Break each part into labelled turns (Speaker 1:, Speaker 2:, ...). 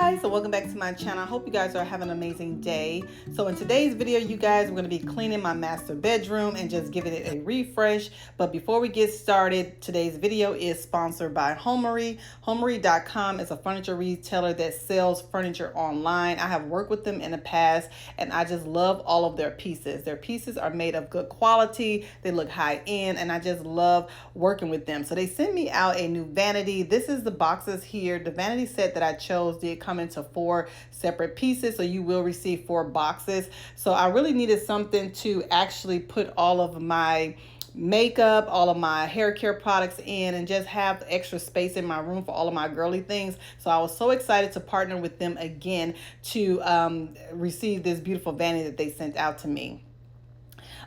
Speaker 1: guys, so welcome back to my channel. I hope you guys are having an amazing day. So in today's video, you guys, we're going to be cleaning my master bedroom and just giving it a refresh. But before we get started, today's video is sponsored by Homary. Homary.com is a furniture retailer that sells furniture online. I have worked with them in the past and I just love all of their pieces. Their pieces are made of good quality. They look high end and I just love working with them. So they sent me out a new vanity. This is the boxes here. The vanity set that I chose did come into 4 separate pieces, so you will receive 4 boxes. So I really needed something to actually put all of my makeup, all of my hair care products in, and just have extra space in my room for all of my girly things. So I was so excited to partner with them again to receive this beautiful vanity that they sent out to me.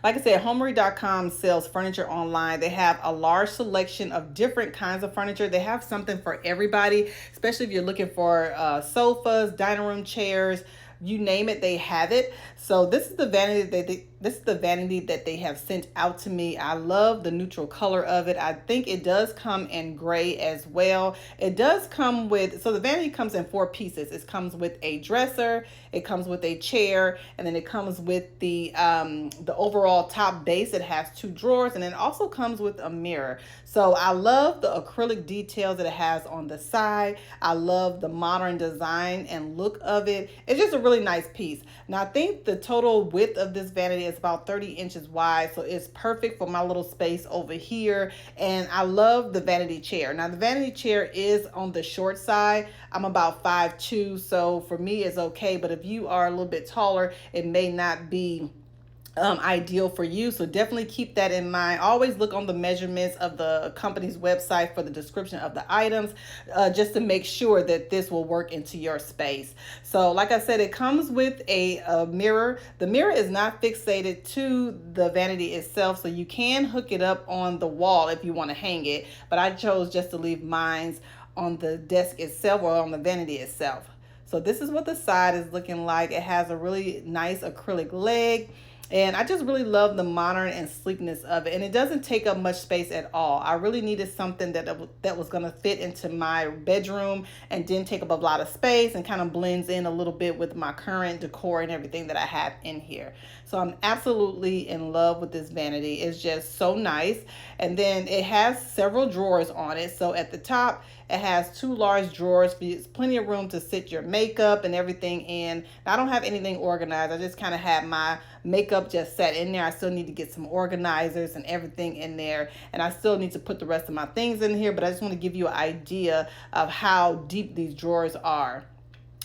Speaker 1: Like I said, Homary.com sells furniture online. They have a large selection of different kinds of furniture. They have something for everybody, especially if you're looking for sofas, dining room chairs, you name it, they have it. So this is the vanity that they have sent out to me. I love the neutral color of it. I think it does come in gray as well. It does come with, so the vanity comes in 4 pieces. It comes with a dresser, it comes with a chair, and then it comes with the overall top base. It has 2 drawers, and it also comes with a mirror. So I love the acrylic details that it has on the side. I love the modern design and look of it. It's just a really nice piece. Now I think the total width of this vanity is about 30 inches wide, so it's perfect for my little space over here. And I love the vanity chair. Now the vanity chair is on the short side. I'm about 5'2", so for me it's okay, but if you are a little bit taller, it may not be ideal for you. So definitely keep that in mind. Always look on the measurements of the company's website for the description of the items, just to make sure that this will work into your space. So like I said, it comes with a mirror. The mirror is not fixated to the vanity itself, so you can hook it up on the wall if you want to hang it, but I chose just to leave mine on the desk itself or on the vanity itself. So this is what the side is looking like. It has a really nice acrylic leg. And I just really love the modern and sleekness of it. And it doesn't take up much space at all. I really needed something that was going to fit into my bedroom and didn't take up a lot of space and kind of blends in a little bit with my current decor and everything that I have in here. So I'm absolutely in love with this vanity. It's just so nice. And then it has several drawers on it. So at the top, it has 2 large drawers. There's plenty of room to sit your makeup and everything in. I don't have anything organized. I just kind of have my makeup just set in there. I still need to get some organizers and everything in there. And I still need to put the rest of my things in here. But I just want to give you an idea of how deep these drawers are.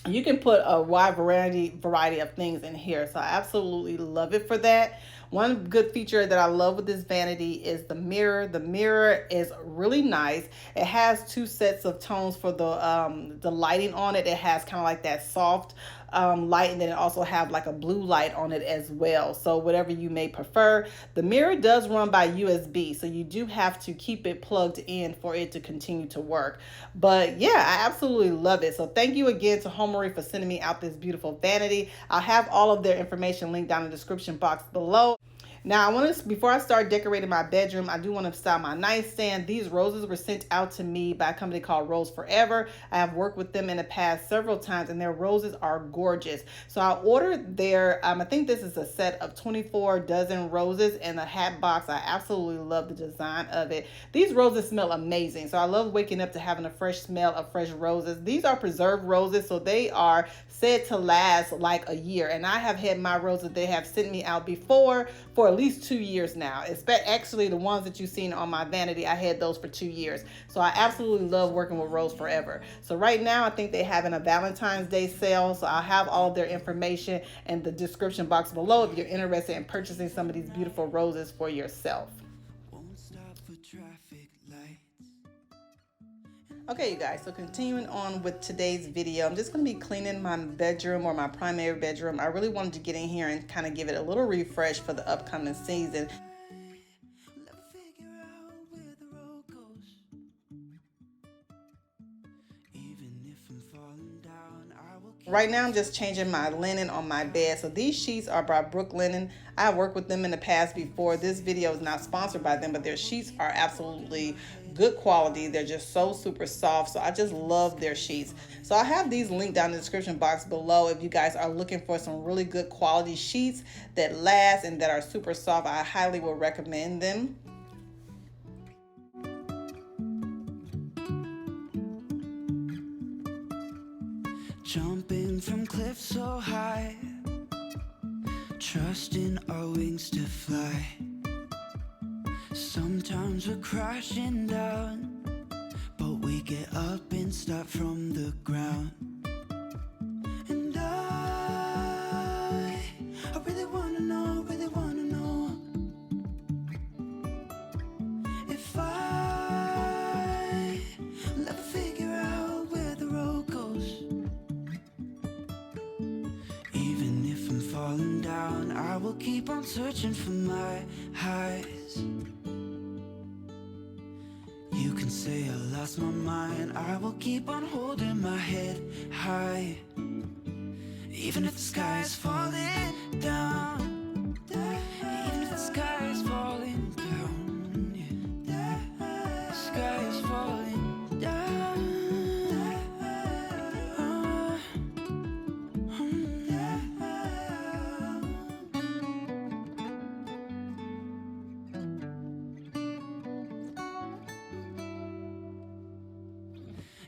Speaker 1: You can put a wide variety of things in here. So I absolutely love it for that. One good feature that I love with this vanity is the mirror. The mirror is really nice. It has 2 sets of tones for the lighting on it. It has kind of like that soft light, and then it also have like a blue light on it as well. So whatever you may prefer. The mirror does run by USB, so you do have to keep it plugged in for it to continue to work. But yeah, I absolutely love it. So thank you again to Homary for sending me out this beautiful vanity. I'll have all of their information linked down in the description box below. Now, before I start decorating my bedroom, I do want to style my nightstand. These roses were sent out to me by a company called Rose Forever. I have worked with them in the past several times, and their roses are gorgeous. So I ordered their, I think this is a set of 24 dozen roses in a hat box. I absolutely love the design of it. These roses smell amazing. So I love waking up to having a fresh smell of fresh roses. These are preserved roses, so they are said to last like a year. And I have had my roses they have sent me out before for at least 2 years now. It's actually the ones that you've seen on my vanity. I had those for 2 years. So I absolutely love working with Rose Forever. So right now I think they're having a Valentine's Day sale. So I'll have all of their information in the description box below if you're interested in purchasing some of these beautiful roses for yourself. Won't stop for traffic lights. Okay, you guys, so continuing on with today's video, I'm just going to be cleaning my bedroom or my primary bedroom. I really wanted to get in here and kind of give it a little refresh for the upcoming season. Right now, I'm just changing my linen on my bed. So these sheets are by Brooklinen. I have worked with them in the past before. This video is not sponsored by them, but their sheets are absolutely good quality. They're just so super soft. So I just love their sheets. So I have these linked down in the description box below if you guys are looking for some really good quality sheets that last and that are super soft. I highly would recommend them.
Speaker 2: Jumping from cliffs so high, trusting our wings to fly. Sometimes we're crashing down, but we get up and start from the ground. And I really wanna know if I'll ever figure out where the road goes. Even if I'm falling down, I will keep on searching for my highs. You can say I lost my mind, I will keep on holding my head high. Even if the sky is falling down, even if the sky is falling down, yeah. The sky is falling down.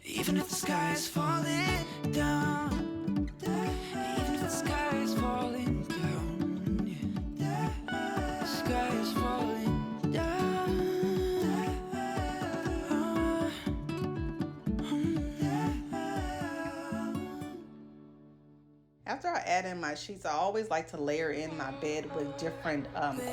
Speaker 2: Even if the sky is falling down, even if the sky is falling down, yeah. The sky is falling down.
Speaker 1: After I add in my sheets, I always like to layer in my bed with different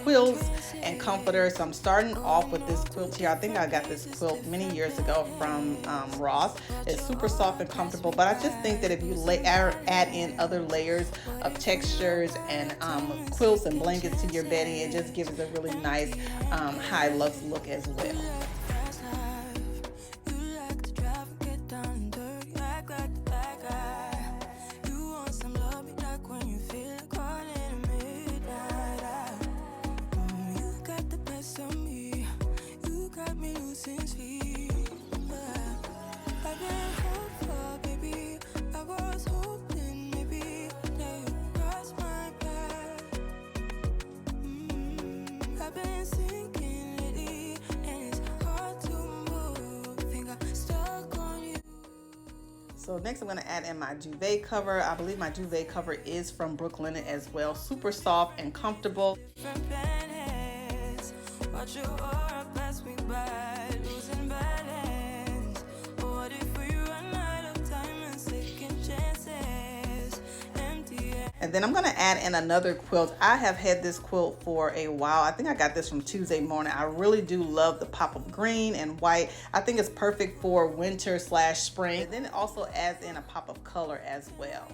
Speaker 1: quilts and comforters. So I'm starting off with this quilt here. I think I got this quilt many years ago from Ross. It's super soft and comfortable, but I just think that if you add in other layers of textures and quilts and blankets to your bedding, it just gives it a really nice high luxe look as well. So next I'm going to add in my duvet cover. I believe my duvet cover is from Brooklyn as well. Super soft and comfortable. And then I'm going to add in another quilt. I have had this quilt for a while. I think I got this from Tuesday Morning. I really do love the pop of green and white. I think it's perfect for winter / spring. And then it also adds in a pop of color as well.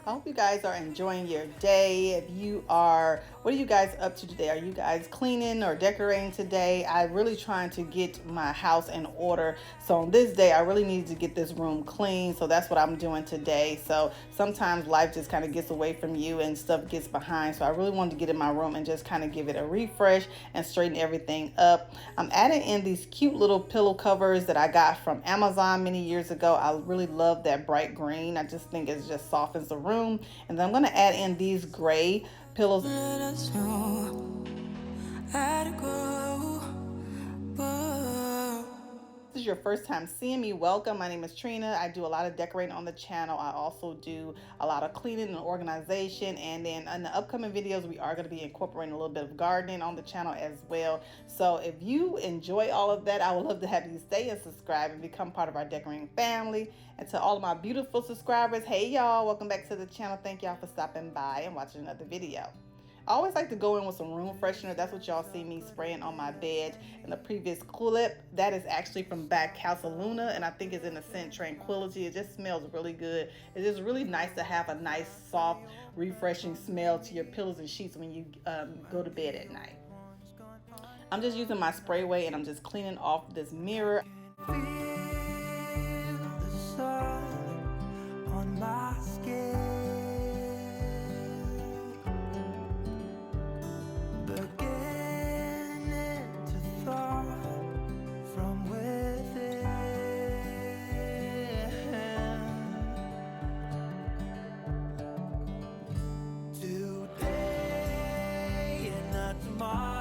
Speaker 1: I hope you guys are enjoying your day. If you are, what are you guys up to today? Are you guys cleaning or decorating today? I'm really trying to get my house in order. So on this day, I really need to get this room clean. So that's what I'm doing today. So sometimes life just kind of gets away from you and stuff gets behind. So I really wanted to get in my room and just kind of give it a refresh and straighten everything up. I'm adding in these cute little pillow covers that I got from Amazon many years ago. I really love that bright green. I just think it just softens the room. And then I'm going to add in these gray pillows. This is your first time seeing me, welcome. My name is Trina. I do a lot of decorating on the channel. I also do a lot of cleaning and organization, and then in the upcoming videos we are going to be incorporating a little bit of gardening on the channel as well. So if you enjoy all of that, I would love to have you stay and subscribe and become part of our decorating family. And to all of my beautiful subscribers, hey y'all, welcome back to the channel. Thank y'all for stopping by and watching another video. I always like to go in with some room freshener. That's what y'all see me spraying on my bed. In the previous clip, that is actually from Back Casa Luna, and I think it's in the scent Tranquility. It just smells really good. It is really nice to have a nice, soft, refreshing smell to your pillows and sheets when you go to bed at night. I'm just using my sprayway and I'm just cleaning off this mirror.
Speaker 2: Feel the sun on my skin, beginning to thaw from within. Today and not tomorrow.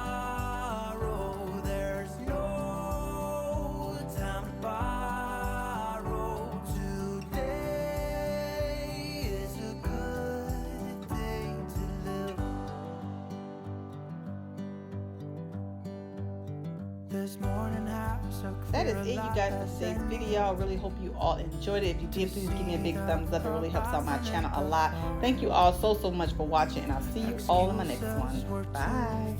Speaker 1: That is it, you guys, for today's video. I really hope you all enjoyed it. If you did, please give me a big thumbs up. It really helps out my channel a lot. Thank you all so much for watching, and I'll see you all in my next one. Bye.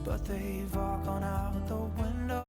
Speaker 2: But they've all gone out.